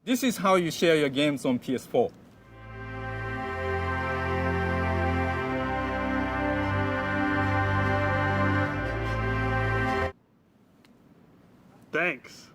This is how you share your games on PS4. Thanks.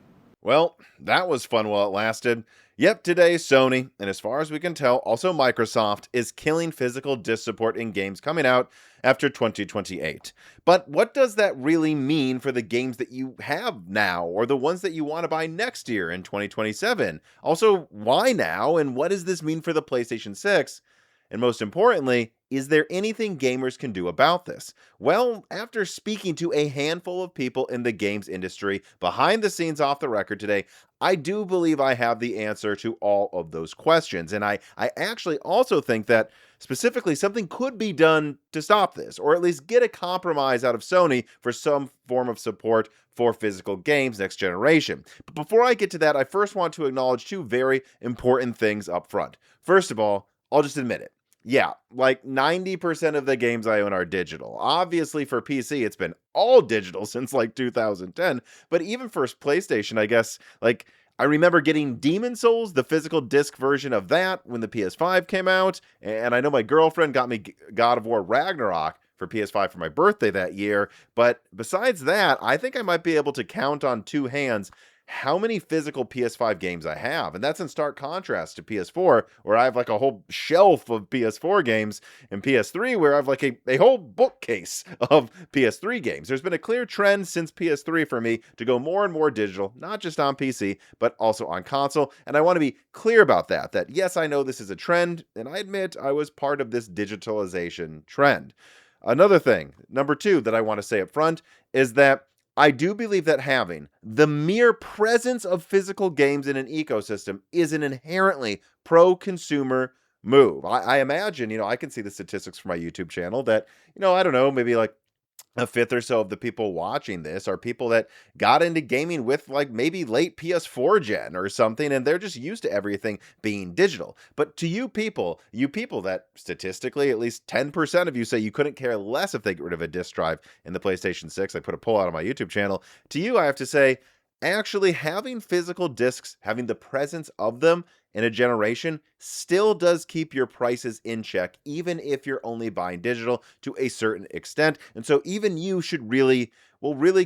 Well, that was fun while it lasted. Yep, today Sony, and as far as we can tell, also Microsoft, is killing physical disc support in games coming out after 2028. But what does that really mean for the games that you have now, or the ones that you want to buy next year in 2027? Also, why now, and what does this mean for the PlayStation 6? And most importantly, is there anything gamers can do about this? Well, after speaking to a handful of people in the games industry behind the scenes off the record today, I do believe I have the answer to all of those questions. And I actually also think that specifically something could be done to stop this, or at least get a compromise out of Sony for some form of support for physical games next generation. But before I get to that, I first want to acknowledge two very important things up front. First of all, I'll just admit it. Yeah, like 90% of the games I own are digital. Obviously, for PC, it's been all digital since like 2010. But even for PlayStation, I guess, like, I remember getting Demon Souls, the physical disc version of that, when the PS5 came out. And I know my girlfriend got me God of War Ragnarok for PS5 for my birthday that year. But besides that, I think I might be able to count on two hands how many physical PS5 games I have. And that's in stark contrast to PS4, where I have like a whole shelf of PS4 games, and PS3, where I have like a whole bookcase of PS3 games. There's been a clear trend since PS3 for me to go more and more digital, not just on PC, but also on console. And I want to be clear about that yes, I know this is a trend, and I admit I was part of this digitalization trend. Another thing, number two, that I want to say up front is that I do believe that having the mere presence of physical games in an ecosystem is an inherently pro-consumer move. I imagine, I can see the statistics from my YouTube channel that, I don't know, maybe like a fifth or so of the people watching this are people that got into gaming with like maybe late PS4 gen or something, and they're just used to everything being digital. But to you people that statistically at least 10% of you say you couldn't care less if they get rid of a disk drive in the PlayStation 6, I put a poll out on my YouTube channel. To you, I have to say, actually having physical discs, having the presence of them in a generation still does keep your prices in check, even if you're only buying digital to a certain extent. And so even you should really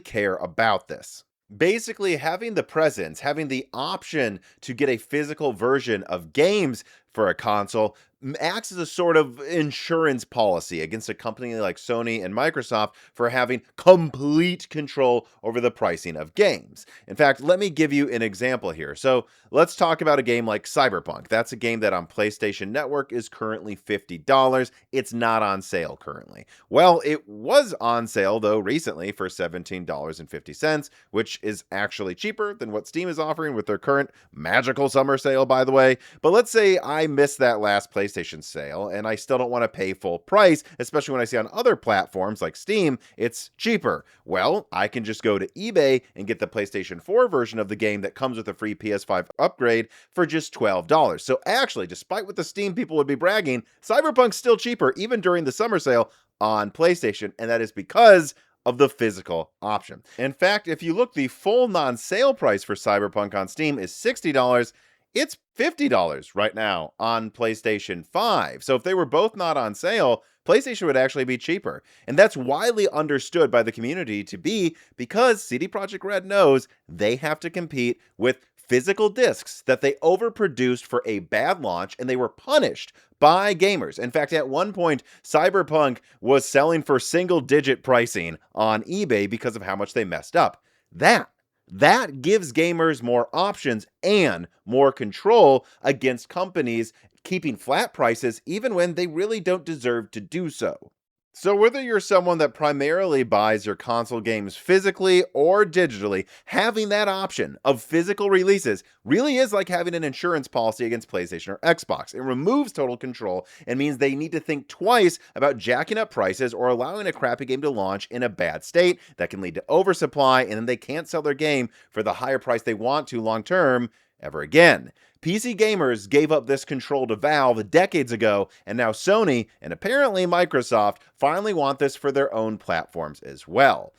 care about this. Basically, having the presence, having the option to get a physical version of games for a console acts as a sort of insurance policy against a company like Sony and Microsoft for having complete control over the pricing of games. In fact, let me give you an example here. So let's talk about a game like Cyberpunk. That's a game that on PlayStation Network is currently $50. It's not on sale currently. Well, it was on sale though recently for $17.50, which is actually cheaper than what Steam is offering with their current magical summer sale, by the way. But let's say I missed that last PlayStation sale and I still don't want to pay full price, especially when I see on other platforms like Steam, it's cheaper. Well, I can just go to eBay and get the PlayStation 4 version of the game that comes with a free PS5 upgrade for just $12. So actually, despite what the Steam people would be bragging, Cyberpunk's still cheaper even during the summer sale on PlayStation, and that is because of the physical option. In fact, if you look, the full non-sale price for Cyberpunk on Steam is $60. It's $50 right now on PlayStation 5. So if they were both not on sale, PlayStation would actually be cheaper. And that's widely understood by the community to be because CD Projekt Red knows they have to compete with physical discs that they overproduced for a bad launch, and they were punished by gamers. In fact, at one point, Cyberpunk was selling for single-digit pricing on eBay because of how much they messed up. That gives gamers more options and more control against companies keeping flat prices even when they really don't deserve to do so. So whether you're someone that primarily buys your console games physically or digitally, having that option of physical releases really is like having an insurance policy against PlayStation or Xbox. It removes total control and means they need to think twice about jacking up prices or allowing a crappy game to launch in a bad state that can lead to oversupply, and then they can't sell their game for the higher price they want to long term ever again. PC gamers gave up this control to Valve decades ago, and now Sony and apparently Microsoft finally want this for their own platforms as well.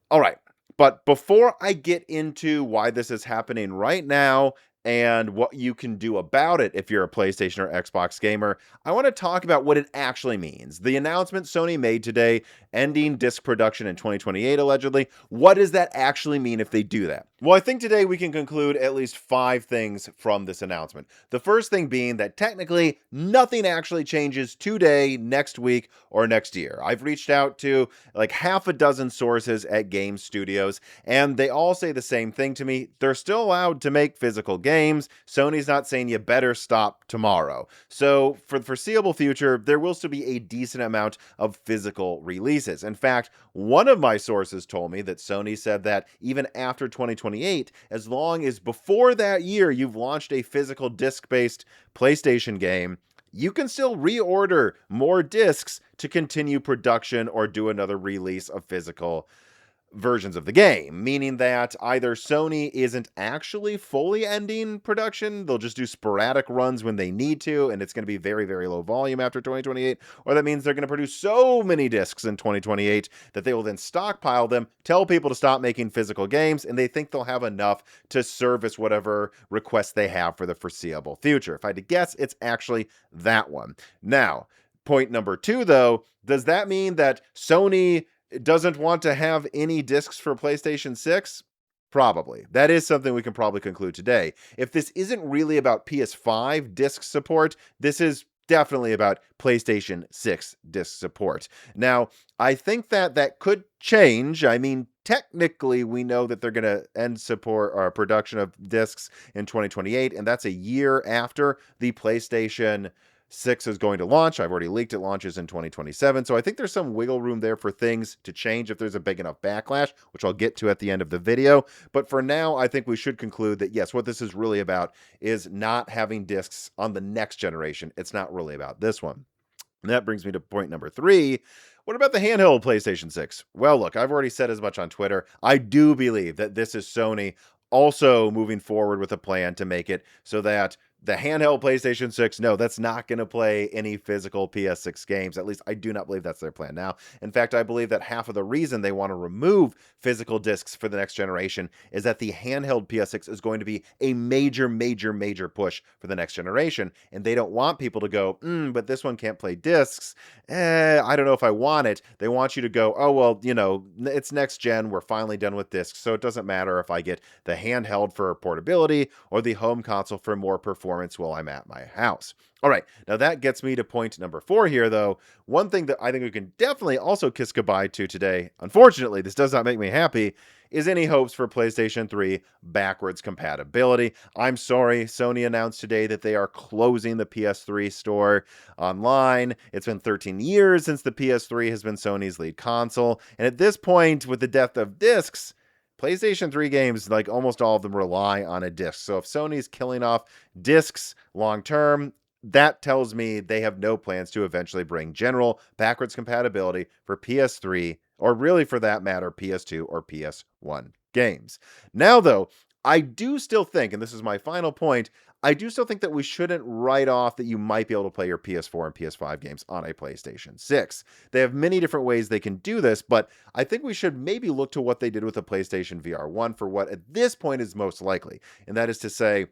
All right, but before I get into why this is happening right now and what you can do about it if you're a PlayStation or Xbox gamer, I want to talk about what it actually means. The announcement Sony made today, ending disc production in 2028, allegedly. What does that actually mean if they do that? Well, I think today we can conclude at least 5 things from this announcement. The first thing being that technically nothing actually changes today, next week, or next year. I've reached out to like half a dozen sources at game studios, and they all say the same thing to me. They're still allowed to make physical games. Sony's not saying you better stop tomorrow. So for the foreseeable future, there will still be a decent amount of physical releases. In fact, one of my sources told me that Sony said that even after 2028, as long as before that year you've launched a physical disc-based PlayStation game, you can still reorder more discs to continue production or do another release of physical versions of the game, meaning that either Sony isn't actually fully ending production, they'll just do sporadic runs when they need to, and it's going to be very, very low volume after 2028, or that means they're going to produce so many discs in 2028 that they will then stockpile them, tell people to stop making physical games, and they think they'll have enough to service whatever requests they have for the foreseeable future. If I had to guess, it's actually that one. Now, point number 2, though, does that mean that Sony doesn't want to have any discs for PlayStation 6? Probably. That is something we can probably conclude today. If this isn't really about PS5 disc support, this is definitely about PlayStation 6 disc support. Now, I think that could change. I mean, technically, we know that they're going to end support or production of discs in 2028, and that's a year after the PlayStation 6 is going to launch. I've already leaked it launches in 2027. So I think there's some wiggle room there for things to change if there's a big enough backlash, which I'll get to at the end of the video. But for now, I think we should conclude that, yes, what this is really about is not having discs on the next generation. It's not really about this one. And that brings me to point number 3. What about the handheld PlayStation 6? Well, look, I've already said as much on Twitter. I do believe that this is Sony also moving forward with a plan to make it so that the handheld PlayStation 6, no, that's not going to play any physical PS6 games. At least I do not believe that's their plan now. In fact, I believe that half of the reason they want to remove physical discs for the next generation is that the handheld PS6 is going to be a major, major, major push for the next generation. And they don't want people to go, but this one can't play discs. I don't know if I want it. They want you to go, oh, well, you know, it's next gen. We're finally done with discs. So it doesn't matter if I get the handheld for portability or the home console for more performance while I'm at my house. All right, now that gets me to point number 4 here, though. One thing that I think we can definitely also kiss goodbye to today, unfortunately, this does not make me happy, is any hopes for PlayStation 3 backwards compatibility. I'm sorry, Sony announced today that they are closing the PS3 store online. It's been 13 years since the PS3 has been Sony's lead console, and at this point, with the death of discs, PlayStation 3 games, like almost all of them, rely on a disc. So if Sony's killing off discs long term, that tells me they have no plans to eventually bring general backwards compatibility for PS3, or really for that matter, PS2 or PS1 games. Now, though, I do still think, and this is my final point, I do still think that we shouldn't write off that you might be able to play your PS4 and PS5 games on a PlayStation 6. They have many different ways they can do this, but I think we should maybe look to what they did with the PlayStation VR 1 for what at this point is most likely, and that is to say,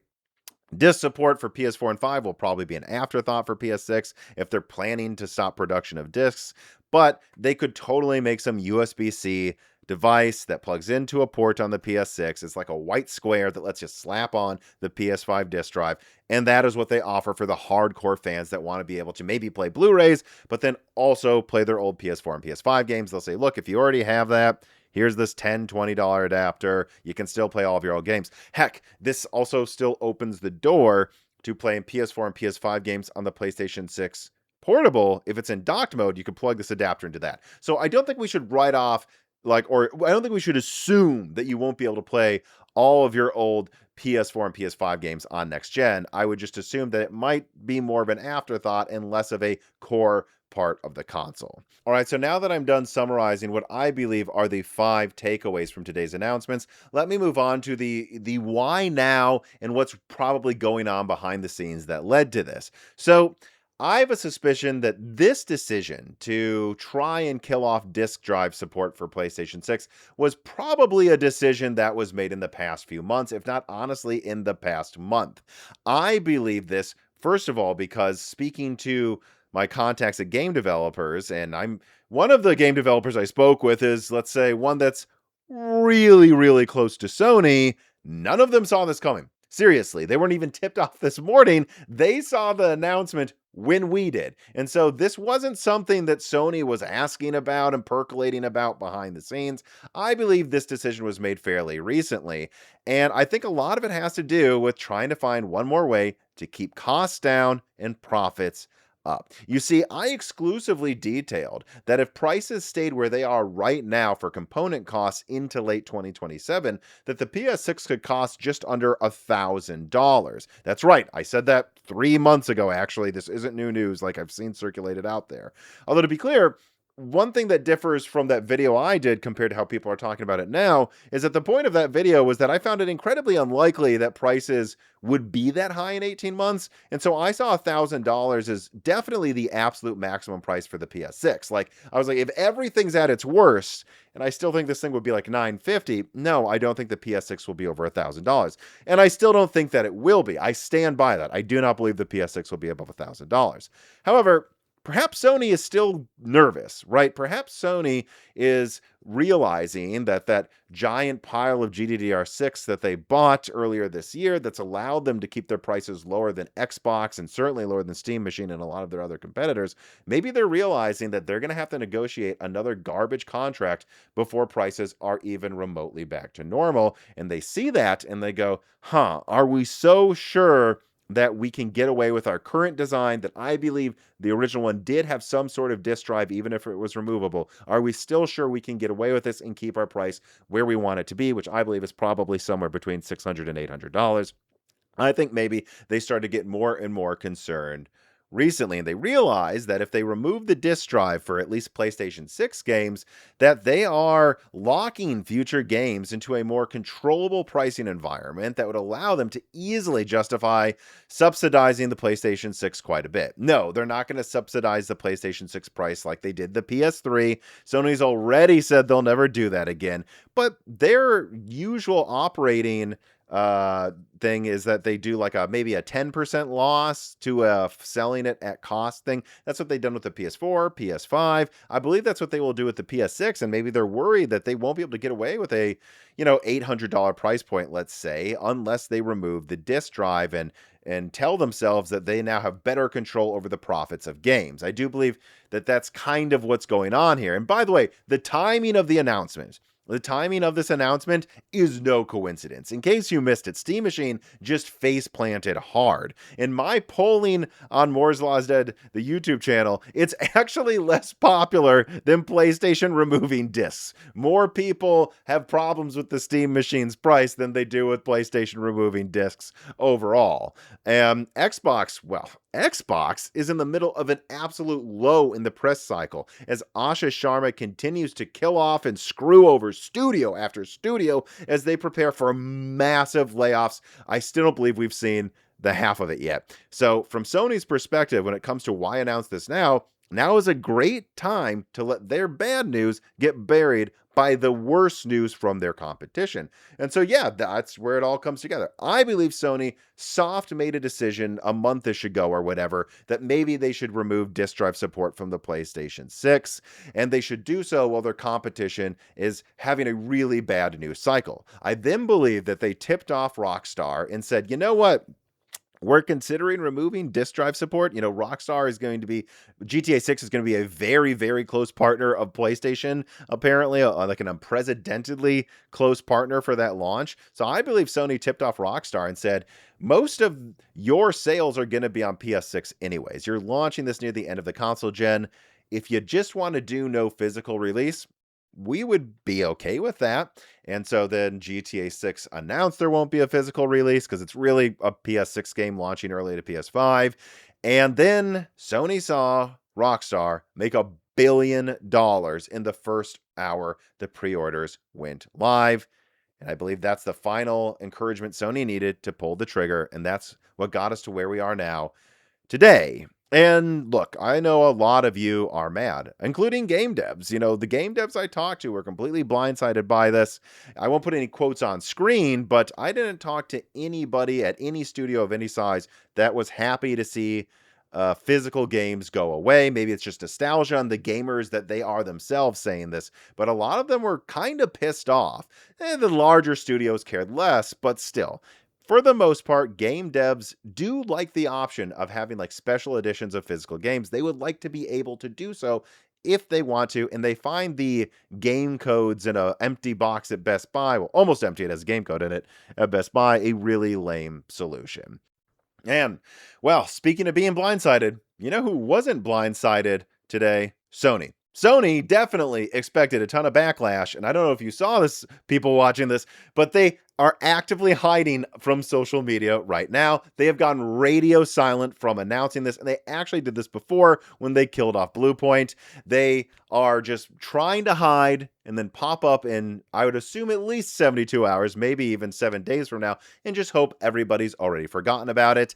disc support for PS4 and 5 will probably be an afterthought for PS6 if they're planning to stop production of discs, but they could totally make some USB-C device that plugs into a port on the PS6. It's like a white square that lets you slap on the PS5 disc drive, and that is what they offer for the hardcore fans that want to be able to maybe play Blu-rays, but then also play their old PS4 and PS5 games. They'll say, look, if you already have that, here's this $10, $20 adapter. You can still play all of your old games. Heck, this also still opens the door to playing PS4 and PS5 games on the PlayStation 6 portable. If it's in docked mode, you can plug this adapter into that. So I don't think we should write off, or I don't think we should assume that you won't be able to play all of your old PS4 and PS5 games on next gen. I would just assume that it might be more of an afterthought and less of a core part of the console. All right, so now that I'm done summarizing what I believe are the 5 takeaways from today's announcements, let me move on to the why now and what's probably going on behind the scenes that led to this. So I have a suspicion that this decision to try and kill off disk drive support for PlayStation 6 was probably a decision that was made in the past few months, if not honestly in the past month. I believe this, first of all, because speaking to my contacts at game developers, and I'm one of the game developers I spoke with is, let's say, one that's really, really close to Sony. None of them saw this coming. Seriously, they weren't even tipped off this morning. They saw the announcement when we did. And so this wasn't something that Sony was asking about and percolating about behind the scenes. I believe this decision was made fairly recently. And I think a lot of it has to do with trying to find one more way to keep costs down and profits up. You see, I exclusively detailed that if prices stayed where they are right now for component costs into late 2027, that the PS6 could cost just under $1,000. That's right. I said that 3 months ago, actually. This isn't new news like I've seen circulated out there. Although, to be clear, one thing that differs from that video I did compared to how people are talking about it now is that the point of that video was that I found it incredibly unlikely that prices would be that high in 18 months. And so I saw $1,000 as definitely the absolute maximum price for the PS6. Like, I was like, if everything's at its worst, and I still think this thing would be like $950, no, I don't think the PS6 will be over $1,000. And I still don't think that it will be. I stand by that. I do not believe the PS6 will be above $1,000. However, perhaps Sony is still nervous, right? Perhaps Sony is realizing that that giant pile of GDDR6 that they bought earlier this year that's allowed them to keep their prices lower than Xbox and certainly lower than Steam Machine and a lot of their other competitors, maybe they're realizing that they're going to have to negotiate another garbage contract before prices are even remotely back to normal. And they see that and they go, are we so sure that we can get away with our current design that I believe the original one did have some sort of disk drive, even if it was removable? Are we still sure we can get away with this and keep our price where we want it to be, which I believe is probably somewhere between $600 and $800? I think maybe they started to get more and more concerned recently, and they realized that if they remove the disk drive for at least PlayStation 6 games, that they are locking future games into a more controllable pricing environment that would allow them to easily justify subsidizing the PlayStation 6 quite a bit. No, they're not going to subsidize the PlayStation 6 price like they did the PS3. Sony's already said they'll never do that again, but their usual operating thing is that they do like maybe a 10% loss to selling it at cost thing. That's what they've done with the PS4, PS5. I believe that's what they will do with the PS6, and maybe they're worried that they won't be able to get away with a, $800 price point, let's say, unless they remove the disk drive and tell themselves that they now have better control over the profits of games. I do believe that that's kind of what's going on here. And by the way, the timing of this announcement is no coincidence. In case you missed it, Steam Machine just face planted hard. In my polling on Moore's Law's Dead, the YouTube channel, it's actually less popular than PlayStation removing discs. More people have problems with the Steam Machine's price than they do with PlayStation removing discs overall. And Xbox is in the middle of an absolute low in the press cycle as Asha Sharma continues to kill off and screw over studio after studio as they prepare for massive layoffs. I still don't believe we've seen the half of it yet. So from Sony's perspective, when it comes to why announce this now is a great time to let their bad news get buried by the worst news from their competition. And so, yeah, that's where it all comes together. I believe Sony soft made a decision a month-ish ago or whatever that maybe they should remove disk drive support from the PlayStation 6, and they should do so while their competition is having a really bad news cycle. I then believe that they tipped off Rockstar and said, you know what? We're considering removing disk drive support. Rockstar is going to be, GTA 6 is going to be a very, very close partner of PlayStation, apparently, like an unprecedentedly close partner for that launch. So I believe Sony tipped off Rockstar and said, most of your sales are going to be on PS6 anyways. You're launching this near the end of the console gen. If you just want to do no physical release, we would be okay with that. And so then GTA 6 announced there won't be a physical release because it's really a PS6 game launching early to PS5. And then Sony saw Rockstar make $1 billion in the first hour the pre-orders went live. And I believe that's the final encouragement Sony needed to pull the trigger. And that's what got us to where we are now today. And look, I know a lot of you are mad, including game devs. The game devs I talked to were completely blindsided by this. I won't put any quotes on screen, but I didn't talk to anybody at any studio of any size that was happy to see physical games go away. Maybe it's just nostalgia on the gamers that they are themselves saying this, but a lot of them were kind of pissed off. And the larger studios cared less, but still. For the most part, game devs do like the option of having like special editions of physical games. They would like to be able to do so if they want to, and they find the game codes in a empty box at Best Buy, well, almost empty, it has a game code in it at Best Buy, a really lame solution. And, well, speaking of being blindsided, you know who wasn't blindsided today? Sony. Sony definitely expected a ton of backlash, and I don't know if you saw this, people watching this, but they are actively hiding from social media right now. They have gone radio silent from announcing this, and they actually did this before when they killed off Bluepoint. They are just trying to hide and then pop up in, I would assume, at least 72 hours, maybe even 7 days from now, and just hope everybody's already forgotten about it.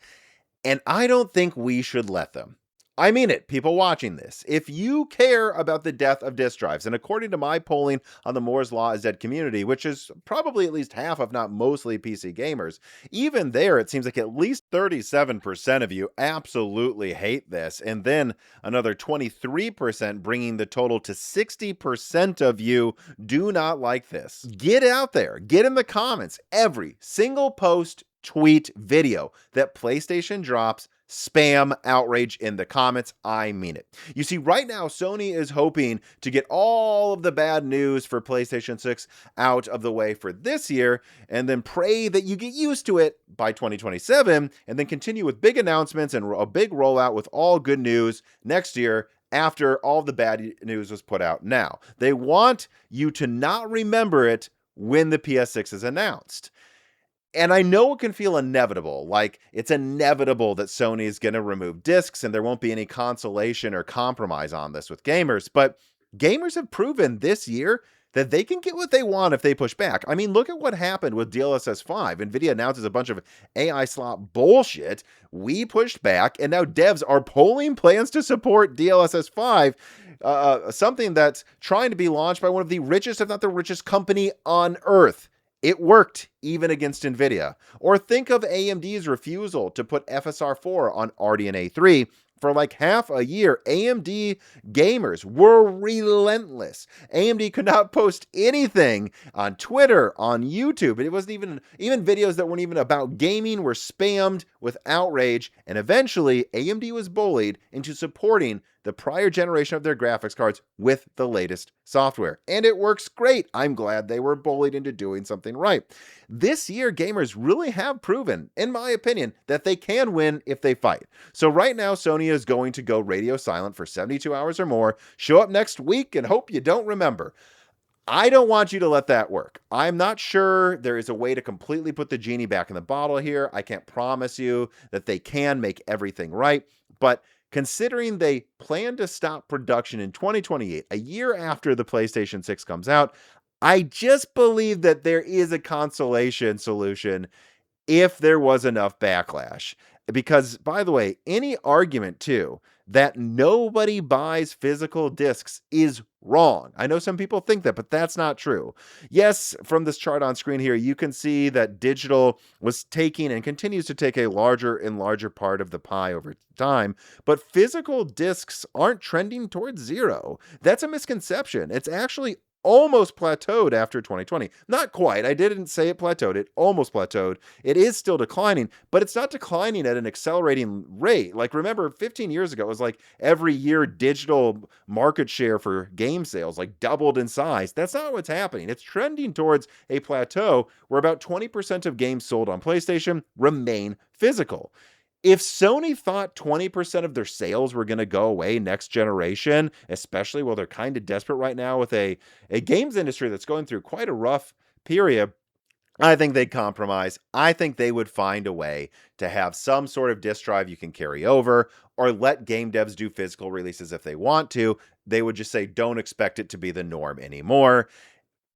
And I don't think we should let them. I mean it, people watching this. If you care about the death of disk drives, and according to my polling on the Moore's Law is Dead community, which is probably at least half, if not mostly PC gamers, even there, it seems like at least 37% of you absolutely hate this. And then another 23% bringing the total to 60% of you do not like this. Get out there, get in the comments, every single post, tweet, video that PlayStation drops, spam outrage in the comments. I mean it. You see, right now, Sony is hoping to get all of the bad news for PlayStation 6 out of the way for this year, and then pray that you get used to it by 2027, and then continue with big announcements and a big rollout with all good news next year after all the bad news was put out now. They want you to not remember it when the PS6 is announced. And I know it can feel inevitable, like it's inevitable that Sony is going to remove discs and there won't be any consolation or compromise on this with gamers, but gamers have proven this year that they can get what they want if they push back. I mean, look at what happened with DLSS 5. NVIDIA announces a bunch of AI slop bullshit. We pushed back, and now devs are polling plans to support DLSS 5, something that's trying to be launched by one of the richest, if not the richest company on earth. It worked even against NVIDIA. Or think of AMD's refusal to put FSR 4 on RDNA 3. For like half a year, AMD gamers were relentless. AMD could not post anything on Twitter, on YouTube. It wasn't even videos that weren't even about gaming were spammed with outrage. And eventually, AMD was bullied into supporting the prior generation of their graphics cards with the latest software. And it works great. I'm glad they were bullied into doing something right. This year, gamers really have proven, in my opinion, that they can win if they fight. So right now, Sony is going to go radio silent for 72 hours or more, show up next week, and hope you don't remember. I don't want you to let that work. I'm not sure there is a way to completely put the genie back in the bottle here. I can't promise you that they can make everything right, but considering they plan to stop production in 2028, a year after the PlayStation 6 comes out, I just believe that there is a consolation solution if there was enough backlash. Because, by the way, any argument, too, that nobody buys physical discs is wrong. I know some people think that, but that's not true. Yes, from this chart on screen here, you can see that digital was taking and continues to take a larger and larger part of the pie over time, but physical discs aren't trending towards zero. That's a misconception. It's actually almost plateaued after 2020. Not quite. I didn't say it plateaued. It almost plateaued. It is still declining, but it's not declining at an accelerating rate. Like, remember, 15 years ago, it was like every year digital market share for game sales like doubled in size. That's not what's happening. It's trending towards a plateau where about 20% of games sold on PlayStation remain physical. If Sony thought 20% of their sales were going to go away next generation, especially while they're kind of desperate right now with a games industry that's going through quite a rough period, I think they'd compromise. I think they would find a way to have some sort of disk drive you can carry over, or let game devs do physical releases if they want to. They would just say, don't expect it to be the norm anymore.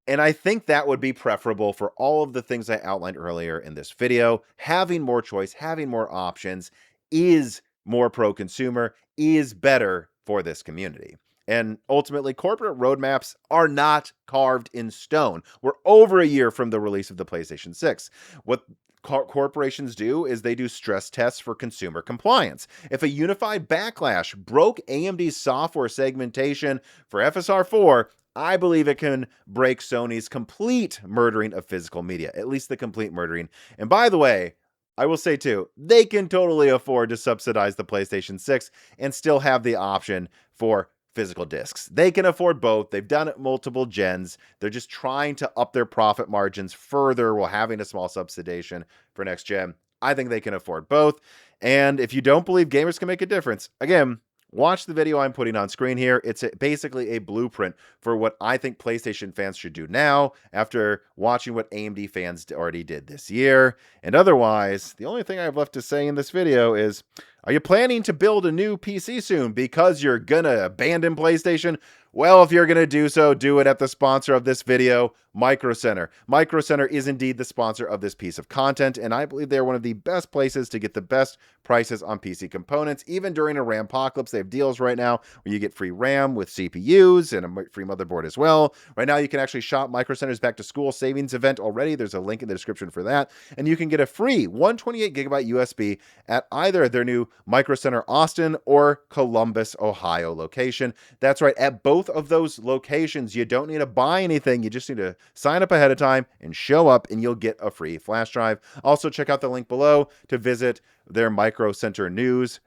And I think that would be preferable for all of the things I outlined earlier in this video. Having more choice, having more options is more pro-consumer is better for this community. And ultimately, corporate roadmaps are not carved in stone. We're over a year from the release of the PlayStation 6. What corporations do is they do stress tests for consumer compliance. If a unified backlash broke AMD's software segmentation for FSR4, I believe it can break Sony's complete murdering of physical media, at least the complete murdering. And by the way, I will say too, they can totally afford to subsidize the PlayStation 6 and still have the option for physical discs. They can afford both. They've done it multiple gens. They're just trying to up their profit margins further while having a small subsidization for next gen. I think they can afford both. And if you don't believe gamers can make a difference, again, watch the video I'm putting on screen here. It's basically a blueprint for what I think PlayStation fans should do now after watching what AMD fans already did this year. And otherwise, the only thing I have left to say in this video is, are you planning to build a new PC soon because you're gonna abandon PlayStation? Well, if you're going to do so, do it at the sponsor of this video, Micro Center. Micro Center is indeed the sponsor of this piece of content, and I believe they're one of the best places to get the best prices on PC components. Even during a RAM apocalypse, they have deals right now where you get free RAM with CPUs and a free motherboard as well. Right now, you can actually shop Micro Center's Back to School Savings event already. There's a link in the description for that, and you can get a free 128GB USB at either their new Micro Center Austin or Columbus, Ohio location. That's right, at both of those locations, you don't need to buy anything. You just need to sign up ahead of time and show up, and you'll get a free flash drive. Also, check out the link below to visit their Micro Center news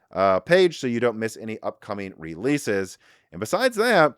page so you don't miss any upcoming releases. And besides that,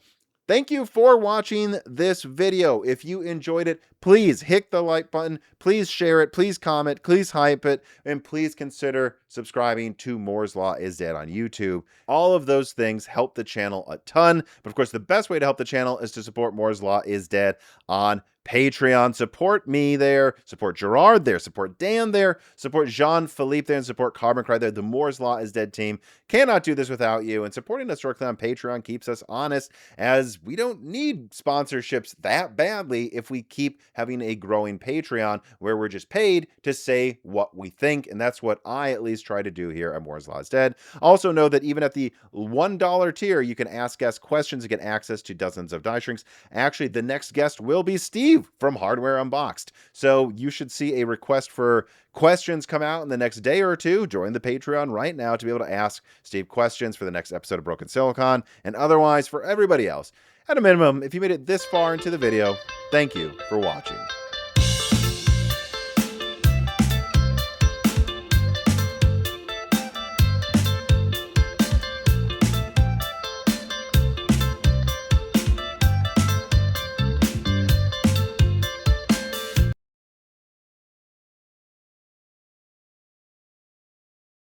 thank you for watching this video. If you enjoyed it, please hit the like button, please share it, please comment, please hype it, and please consider subscribing to Moore's Law is Dead on YouTube. All of those things help the channel a ton. But of course, the best way to help the channel is to support Moore's Law is Dead on Patreon. Support me there, support Gerard there, support Dan there, support Jean-Philippe there, and support Carbon Cry there. The Moore's Law is Dead team cannot do this without you, and supporting us directly on Patreon keeps us honest, as we don't need sponsorships that badly if we keep having a growing Patreon where we're just paid to say what we think, and that's what I at least try to do here at Moore's Law is Dead. Also know that even at the $1 tier, you can ask guest questions and get access to dozens of die shrinks. Actually, the next guest will be Steve from Hardware Unboxed. So you should see a request for questions come out in the next day or two. Join the Patreon right now to be able to ask Steve questions for the next episode of Broken Silicon. And otherwise, for everybody else, at a minimum, if you made it this far into the video, thank you for watching.